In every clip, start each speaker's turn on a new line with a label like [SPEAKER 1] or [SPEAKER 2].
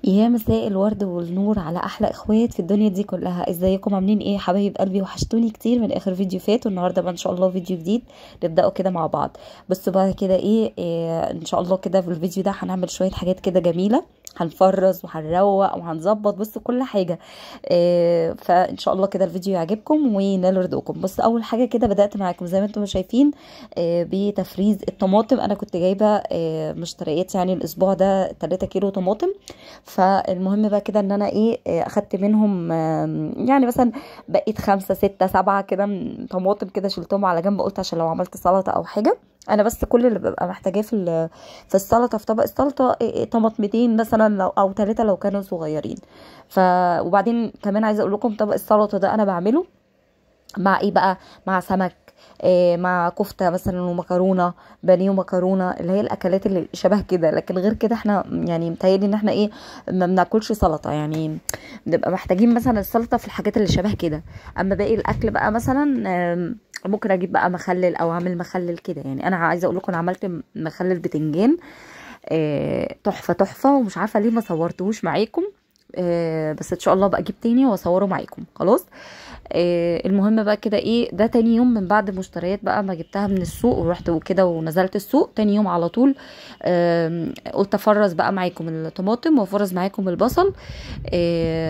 [SPEAKER 1] يا مساء الورد والنور على احلى اخوات في الدنيا دي كلها. ازيكم؟ عاملين ايه حبايب قلبي؟ وحشتوني كتير من اخر فيديو فات، والنهارده بقى ان شاء الله فيديو جديد نبداه كده مع بعض. بصوا بقى كده إيه ان شاء الله كده في الفيديو ده هنعمل شويه حاجات كده جميله، هنفرز وهنروق وهنظبط. بصوا كل حاجه فان شاء الله كده الفيديو يعجبكم وينال رضاكم. بص اول حاجه كده بدات معاكم زي ما انتم شايفين بتفريز الطماطم. انا كنت جايبه مشتريات يعني الاسبوع ده 3 كيلو طماطم. فالمهم بقى كده ان انا ايه اخدت منهم يعني مثلا بقيت 5 6 7 كده طماطم كده، شلتهم على جنب، قلت عشان لو عملت سلطه او حاجه. انا بس كل اللي ببقى محتاجاه في السلطه، في طبق السلطه طماطمتين مثلا لو او 3 لو كانوا صغيرين. وبعدين كمان عايزه اقول لكم طبق السلطه ده انا بعمله مع ايه بقى؟ مع سمك، مع كفته مثلا ومكرونه، بانيه ومكرونه، اللي هي الاكلات اللي شبه كده. لكن غير كده احنا يعني متهيألي ان احنا ايه ما بناكلش سلطه، يعني بنبقى محتاجين مثلا السلطه في الحاجات اللي شبه كده. اما باقي الاكل بقى مثلا ممكن اجيب بقى مخلل او اعمل مخلل كده. يعني انا عايزه اقول لكم انا عملت مخلل بتنجان تحفه تحفه، ومش عارفه ليه ما صورتهوش معاكم. بس ان شاء الله بقى اجيب تاني واصوره معاكم. خلاص. المهم بقى كده ايه، ده تاني يوم من بعد مشتريات بقى ما جبتها من السوق، ورحت وكده ونزلت السوق تاني يوم على طول. قلت افرز بقى معاكم الطماطم وافرز معاكم البصل،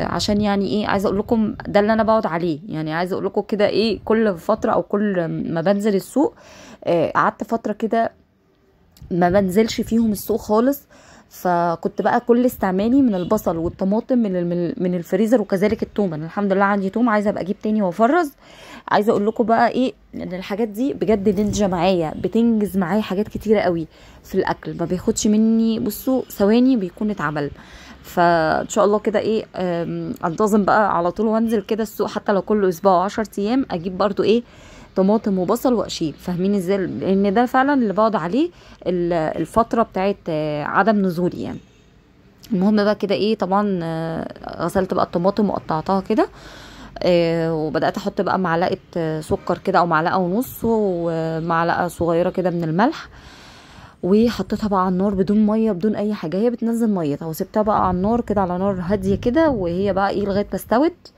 [SPEAKER 1] عشان يعني ايه، عايزه اقول لكم ده اللي انا بقعد عليه. يعني عايزه اقول لكم كده ايه، كل فتره او كل ما بنزل السوق قعدت فتره كده ما بنزلش فيهم السوق خالص. فكنت بقى كل استعمالي من البصل والطماطم من الفريزر، وكذلك التوم. انا الحمد لله عندي توم، عايزه ابقى اجيب تاني وافرز. عايزه اقول لكم بقى ايه، ان الحاجات دي بجد نينجا معايا، بتنجز معايا حاجات كتيره قوي في الاكل، ما بياخدش مني بصوا ثواني بيكون اتعمل. فان شاء الله كده ايه انتظم بقى على طول وانزل كده السوق، حتى لو كل اسبوع 10 ايام اجيب برضو ايه طماطم وبصل واشيل. فاهمين ازاي؟ لان ده فعلا اللي بقعد عليه الفتره بتاعت عدم نزولي يعني. المهم بقى كده ايه، طبعا غسلت بقى الطماطم وقطعتها كده، وبدات احط بقى معلقه سكر كده او معلقه ونص، ومعلقه صغيره كده من الملح، وحطيتها بقى على النار بدون ميه بدون اي حاجه. هي بتنزل ميتها، وسبتها بقى على النار كده على نار هاديه كده، وهي بقى ايه لغايه ما استوت.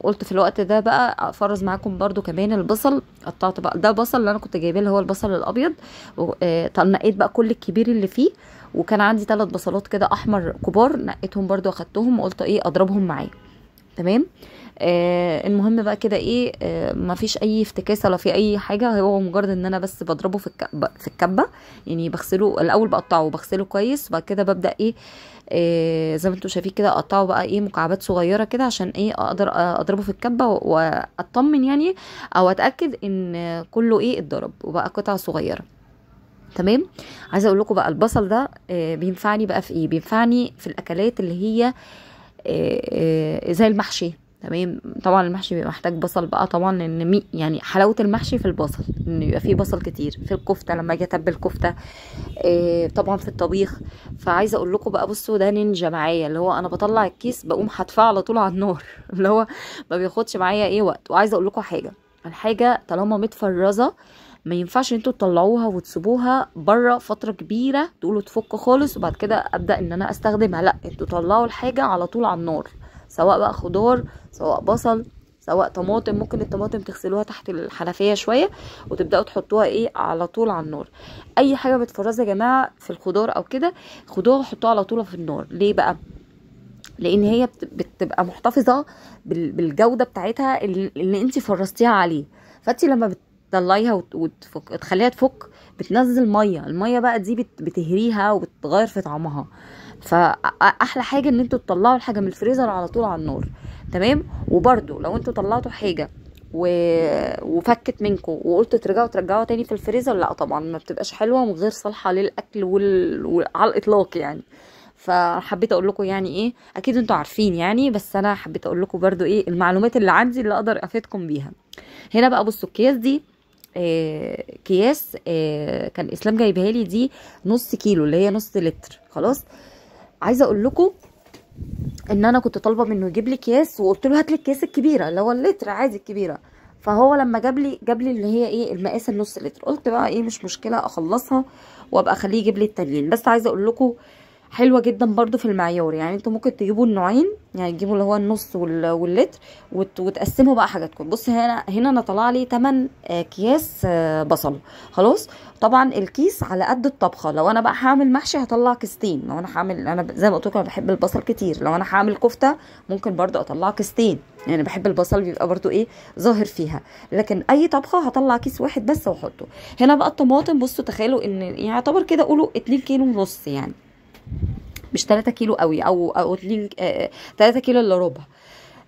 [SPEAKER 1] قلت في الوقت ده بقى افرز معاكم برضو كمان البصل. قطعت بقى ده بصل اللي انا كنت جايباه اللي هو البصل الابيض، نقيت بقى كل الكبير اللي فيه، وكان عندي 3 بصلات كده احمر كبار، نقيتهم برضو اخدتهم وقلت ايه اضربهم معايا. تمام. المهم بقى كده ايه ما فيش اي افتكاسه ولا في اي حاجه، هو مجرد ان انا بس بضربه في الكبه. يعني بغسله الاول، بقطعه وبغسله كويس، وبعد كده ببدا ايه زي ما انتم شايفين كده اقطعه بقى ايه مكعبات صغيره كده، عشان ايه اقدر اضربه في الكبه واطمن يعني، او اتاكد ان كله ايه اتضرب وبقى قطع صغيره. تمام. عايزه اقول لكم بقى البصل ده بينفعني بقى في ايه، بينفعني في الاكلات اللي هي زي المحشي. تمام. طبعا المحشي بيبقى محتاج بصل بقى طبعا، لان يعني حلاوه المحشي في البصل، ان يبقى فيه بصل كتير. في الكفته لما اجي اتبل كفته، طبعا في الطبيخ. فعايزه اقول لكم بقى بصوا ده نينجا معايا، اللي هو انا بطلع الكيس بقوم حادفاه على طول على النار اللي هو ما بياخدش معايا ايه وقت. وعايزه اقول لكم حاجه، الحاجه طالما متفرزه ما ينفعش انتوا تطلعوها وتسيبوها بره فتره كبيره تقولوا تفك خالص وبعد كده ابدا ان انا استخدمها. لا، انتوا طلعوا الحاجه على طول على النار، سواء بقى خضار، سواء بصل، سواء طماطم. ممكن الطماطم تغسلوها تحت الحنفيه شويه وتبداوا تحطوها ايه على طول على النار. اي حاجه متفرزه يا جماعه في الخضار او كده خدوها وحطوها على طول في النار. ليه بقى؟ لان هي بتبقى محتفظه بالجوده بتاعتها اللي انت فرستيها عليه. فانت لما بتطلعيها وتخليها تفك بتنزل ميه، الميه بقى دي بتهريها وبتغير في طعمها. فاحلى حاجه ان انتوا تطلعوا الحاجه من الفريزر على طول على النار. تمام. وبرده لو انتوا طلعتوا حاجه وفكت منكم وقلتوا ترجعوا تاني في الفريزر، لا طبعا ما بتبقاش حلوه وغير صالحه للاكل على الاطلاق يعني. فحبيت اقول لكم يعني ايه، اكيد انتوا عارفين يعني، بس انا حبيت اقول لكم برضو ايه المعلومات اللي عندي اللي اقدر افيدكم بيها. هنا بقى بصوا الكياس دي كياس كان اسلام جايبها لي، دي نص كيلو اللي هي نص لتر. خلاص. عايزه اقول لكم ان انا كنت طالبه منه يجيب لي اكياس، وقلت له هات لي الكياس الكبيره اللي هو اللتر عادي الكبيره. فهو لما جاب لي اللي هي ايه المقاس النص لتر، قلت بقى ايه مش مشكله اخلصها وابقى اخليه يجيب لي التانيين. بس عايزه اقول لكم حلوه جدا برضو في المعيار. يعني انتوا ممكن تجيبوا النوعين، يعني تجيبوا اللي هو النص واللتر وتقسموا بقى حاجاتكم. بص هنا انا طلع لي 8 اكياس بصل. خلاص. طبعا الكيس على قد الطبخه. لو انا بقى هعمل محشي هطلع كيستين. لو انا هعمل، انا زي ما قلت لكم انا بحب البصل كتير، لو انا هعمل كفته ممكن برضو اطلع كيستين، يعني بحب البصل بيبقى برضو ايه ظاهر فيها. لكن اي طبخه هطلع كيس واحد بس واحطه. هنا بقى الطماطم، بصوا تخيلوا ان يعتبر كده قولوا 2 كيلو ونص، يعني مش 3 كيلو قوي، او 2 3 كيلو الا ربع.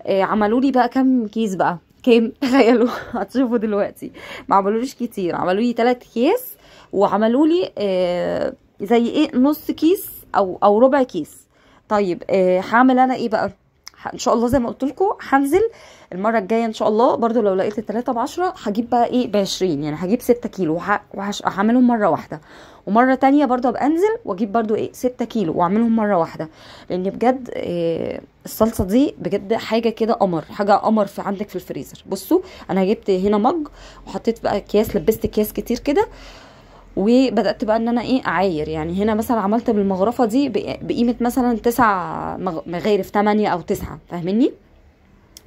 [SPEAKER 1] عملوا لي بقى كام كيس بقى؟ كام؟ تخيلوا. هتشوفوا دلوقتي. ما عملوليش كتير، عملوا لي 3 اكياس، وعملوا لي زي ايه نص كيس او ربع كيس. طيب هعمل انا ايه بقى؟ ان شاء الله زي ما قلت لكم هنزل المره الجايه ان شاء الله برضو. لو لقيت ال3 ب10 هجيب بقى ايه ب20، يعني هجيب 6 كيلو وهعملهم مره واحده. ومره تانية برضو ابقى انزل واجيب برضو ايه 6 كيلو واعملهم مره واحده. لان بجد الصلصه دي بجد حاجه كده قمر، حاجه قمر في عندك في الفريزر. بصوا انا جبت هنا مج وحطيت بقى اكياس، لبست اكياس كتير كده، وبدات بقى ان انا ايه اعاير. يعني هنا مثلا عملت بالمغرفه دي بقيمه مثلا 9 مغارف، 8 او 9، فاهميني؟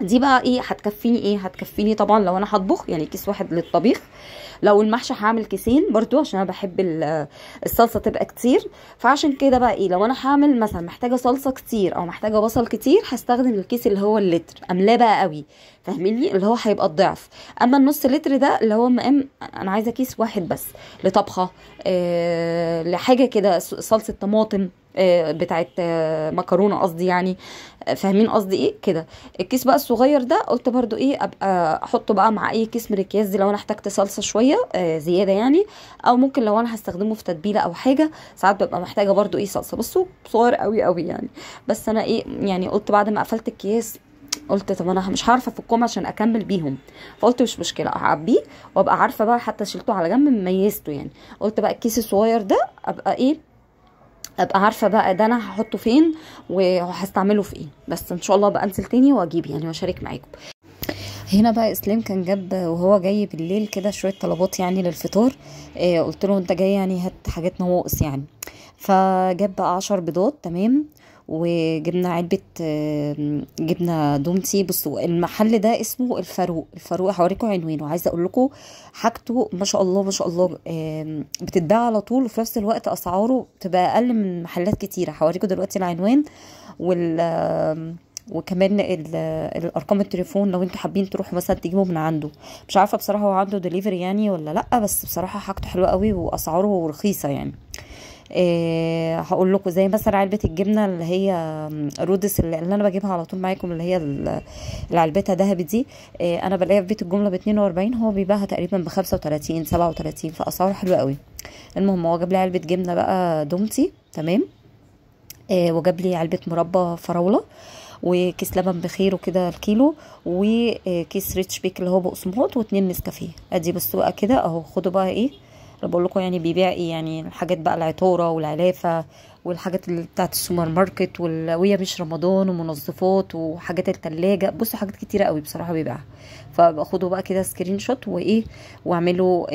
[SPEAKER 1] دي بقى ايه هتكفيني ايه؟ هتكفيني طبعا لو انا هطبخ يعني كيس واحد للطبيخ. لو المحشي هعمل كيسين برضو عشان انا بحب الصلصه تبقى كتير. فعشان كده بقى ايه، لو انا هعمل مثلا محتاجه صلصه كتير او محتاجه بصل كتير هستخدم الكيس اللي هو اللتر، املاه بقى قوي، فاهميني؟ اللي هو هيبقى الضعف. اما النص لتر ده اللي هو مقام انا عايزه كيس واحد بس لطبخه، لحاجه كده صلصه طماطم، بتاعت مكرونه قصدي يعني، فاهمين قصدي ايه كده. الكيس بقى الصغير ده قلت برضو ايه ابقى احطه بقى مع اي كيس من الاكياس دي لو انا احتجت صلصه شويه زياده يعني، او ممكن لو انا هستخدمه في تتبيله او حاجه. ساعات ببقى محتاجه برضو ايه صلصه. بصوا صغير قوي قوي يعني. بس انا ايه يعني قلت بعد ما قفلت الكياس قلت طب انا مش عارفه افكهم عشان اكمل بيهم، فقلت مش مشكله اعبيه وابقى عارفه بقى، حتى شلته على جنب ميزته يعني. قلت بقى الكيس الصغير ده ابقى ايه ابقى عارفه بقى ده انا هحطه فين وهستعمله في ايه. بس ان شاء الله بقى انزل تاني واجيب يعني واشارك معاكم. هنا بقى اسلام كان جاب وهو جاي بالليل كده شويه طلبات يعني للفطار. قلت له انت جاي يعني هات حاجات نواقص يعني. فجاب بقى 10 بيضات تمام، وجبنا علبة جبنة دومتي. بصوا المحل ده اسمه الفاروق. الفاروق هوريكم عنوانه. عايزة اقول لكم حاجته ما شاء الله ما شاء الله، بتتباع على طول، وفي نفس الوقت اسعاره بتبقى اقل من محلات كتيرة. هوريكم دلوقتي العنوان وكمان الارقام التليفون لو انتوا حابين تروحوا مثلا تجيبوا من عنده. مش عارفه بصراحه هو عنده دليفري يعني ولا لا، بس بصراحه حاجته حلوه قوي واسعاره رخيصه يعني. هقول لكم زي مثلا علبه الجبنه اللي هي رودس اللي انا بجيبها على طول معاكم، اللي هي العلبتها ذهبي دي. انا بلاقيها في بيت الجمله ب42، هو بيبيعها تقريبا ب35 37، فاسعاره حلوه قوي. المهم هو جاب لي علبه جبنه بقى دومتي تمام، وجاب لي علبه مربى فراوله، وكيس لبن بخير وكده الكيلو، وكيس ريتش بيك اللي هو بقسماط، و2 نسكافيه. ادي بصوا بقى كده اهو. خدوا بقى ايه انا بقول لكم يعني بيبيع ايه، يعني الحاجات بقى العطاره والعلافه والحاجات اللي بتاعت السوبر ماركت وهي مش رمضان، ومنظفات وحاجات التلاجة. بصوا حاجات كتيره قوي بصراحه بيبيعها. فباخدوا بقى كده سكرين شوت وايه واعملوا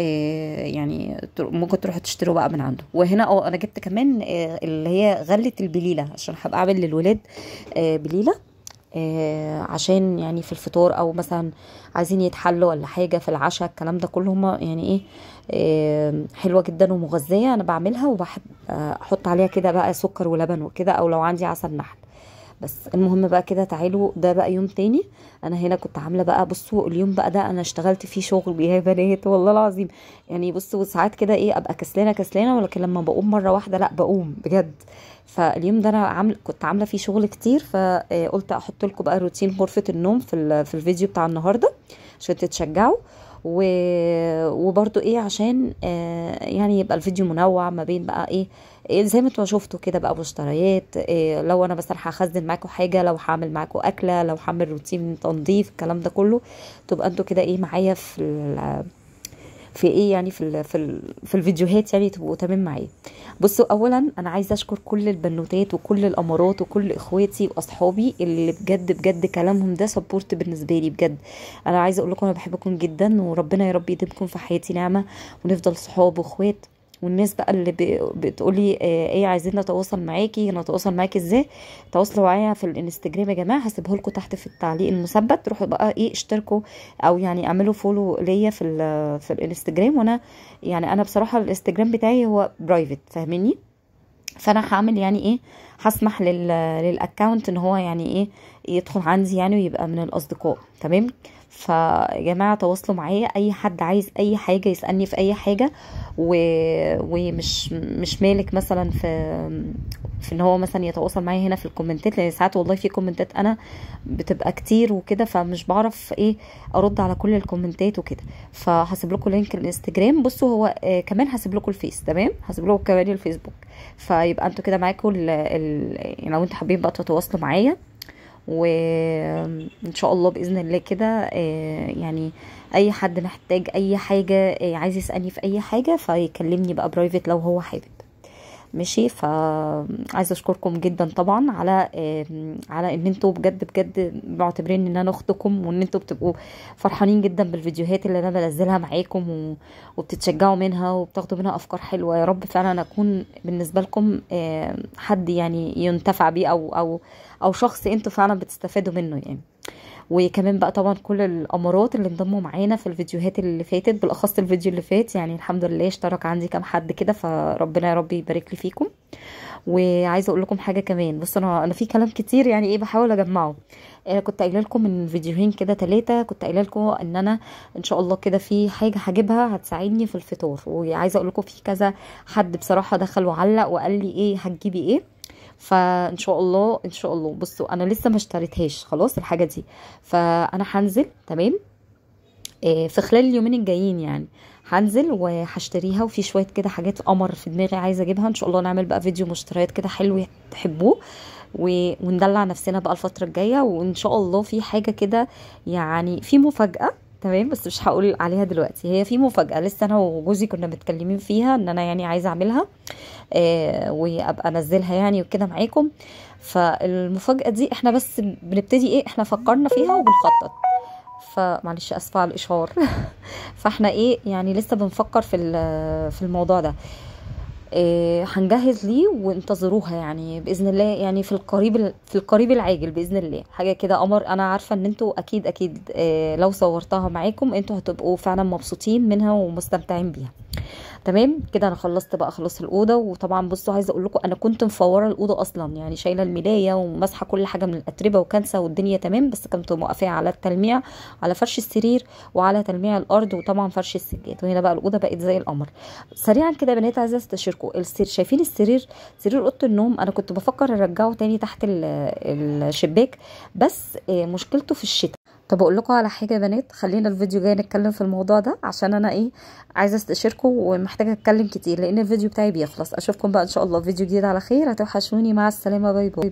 [SPEAKER 1] يعني ممكن تروحوا تشتروا بقى من عنده. وهنا انا جبت كمان اللي هي غله البليله عشان هبقى اعمل للولاد بليله، عشان يعني في الفطار او مثلا عايزين يتحلوا ولا حاجه في العشاء، الكلام ده كله هما يعني ايه حلوه جدا ومغذيه. انا بعملها وبحب احط عليها كده بقى سكر ولبن وكده، او لو عندي عسل نحل. بس المهم بقى كده تعالوا ده بقى يوم تاني. انا هنا كنت عامله بقى، بصوا اليوم بقى ده انا اشتغلت فيه شغل يا بنات والله العظيم. يعني بصوا ساعات كده ايه ابقى كسلانه، ولكن لما بقوم مره واحده لا بقوم بجد. فاليوم ده انا كنت عامله فيه شغل كتير، فقلت احط لكم بقى روتين غرفه النوم في الفيديو بتاع النهارده عشان تتشجعوا، وبرضو ايه عشان يعني يبقى الفيديو منوع ما بين بقى ايه زي ما انتوا شفتوا كده بقى مشتريات. لو انا مثلا هخزن معاكم حاجه، لو هعمل معاكم اكله، لو هعمل روتين تنظيف، الكلام ده كله تبقى انتوا كده ايه معايا في ايه يعني في الفيديوهات، يعني تبقوا تمام معايا. بصوا اولا انا عايزه اشكر كل البنوتات وكل الامارات وكل اخواتي واصحابي اللي بجد بجد كلامهم ده سبورت بالنسبه لي بجد. انا عايزه اقول لكم انا بحبكم جدا، وربنا يا رب يديمكم في حياتي نعمه ونفضل صحاب واخوات. والناس بقى اللي بتقولي ايه عايزين نتواصل معاكي، نتواصل معاكي ازاي؟ تواصلوا معايا في الانستجرام يا جماعه، هسيبه لكم تحت في التعليق المثبت. روحوا بقى ايه اشتركوا او يعني اعملوا فولو ليا في الانستجرام. وانا يعني انا بصراحه الانستجرام بتاعي هو برايفت، فاهميني؟ فانا هعمل يعني ايه، هسمح للاكونت ان هو يعني ايه يدخل عندي يعني ويبقى من الاصدقاء. تمام؟ فيا جماعه تواصلوا معايا، اي حد عايز اي حاجه يسالني في اي حاجه ومش مالك مثلا في ان هو مثلا يتواصل معايا هنا في الكومنتات، لان ساعات والله في كومنتات انا بتبقى كتير وكده فمش بعرف ايه ارد على كل الكومنتات وكده. فهسيب لكم لينك الانستجرام. بصوا هو كمان هسيب لكم الفيس، تمام؟ هسيب لكم كمان الفيسبوك، فيبقى انتوا كده معاكم يعني لو انتوا حابين بقى تتواصلوا معايا. وان شاء الله باذن الله كده يعني اي حد محتاج اي حاجه عايز يسالني في اي حاجه فيكلمني بقى برايفت لو هو حابب. ماشي؟ فعايزه اشكركم جدا طبعا على ان انتوا بجد بجد معتبرين ان انا اختكم، وان انتوا بتبقوا فرحانين جدا بالفيديوهات اللي انا بنزلها معاكم وبتتشجعوا منها وبتاخدوا منها افكار حلوه. يا رب فعلا اكون بالنسبه لكم حد يعني ينتفع بيه او شخص انتوا فعلا بتستفادوا منه يعني. وكمان بقى طبعا كل الامارات اللي انضموا معانا في الفيديوهات اللي فاتت، بالاخص الفيديو اللي فات يعني الحمد لله اشترك عندي كام حد كده، فربنا يا رب يبارك لي فيكم. وعايزه اقول لكم حاجه كمان. بص انا في كلام كتير يعني ايه بحاول اجمعه. كنت قايله لكم من فيديوهين كده 3 كنت قايله لكم ان انا ان شاء الله كده في حاجه هجيبها هتساعدني في الفطار. وعايزه اقول لكم في كذا حد بصراحه دخل وعلق وقال لي ايه هتجيبي ايه. فان شاء الله ان شاء الله بصوا انا لسه ما اشتريتهاش خلاص الحاجه دي، فانا هنزل تمام في خلال اليومين الجايين يعني هنزل وهشتريها. وفي شويه كده حاجات قمر في دماغي عايزه اجيبها ان شاء الله. نعمل بقى فيديو مشتريات كده حلو تحبوه وندلع نفسنا بقى الفتره الجايه. وان شاء الله في حاجه كده يعني في مفاجاه، تمام؟ بس مش هقول عليها دلوقتي. هي في مفاجاه لسه انا وجوزي كنا متكلمين فيها ان انا يعني عايزه اعملها وابقى انزلها يعني وكده معاكم. فالمفاجاه دي احنا بس بنبتدي ايه، احنا فكرنا فيها وبنخطط. فمعلش اسفه على الاشهار فاحنا ايه يعني لسه بنفكر في الموضوع ده. هنجهز ليه وانتظروها يعني باذن الله يعني في القريب العاجل باذن الله. حاجه كده قمر، انا عارفه ان انتوا اكيد لو صورتها معاكم انتوا هتبقوا فعلا مبسوطين منها ومستمتعين بيها. تمام كده انا خلصت بقى خلاص الاوضه. وطبعا بصوا عايزه اقول لكم انا كنت مفوره الاوضه اصلا يعني شايله الملايه ومسحه كل حاجه من الاتربه وكنسه والدنيا تمام، بس كنت موقفاها على التلميع على فرش السرير وعلى تلميع الارض وطبعا فرش السجاد. وهنا بقى الاوضه بقت زي القمر. سريعا كده يا بنات عايزه استشيركم. شايفين السرير، سرير اوضه النوم انا كنت بفكر ارجعه تاني تحت الشباك، بس مشكلته في الشتاء. طب اقول لكم على حاجه يا بنات، خلينا الفيديو جاي نتكلم في الموضوع ده عشان انا ايه عايزه استشيركم ومحتاجه اتكلم كتير لان الفيديو بتاعي بيخلص. اشوفكم بقى ان شاء الله فيديو جديد على خير، هتوحشوني. مع السلامه، باي باي.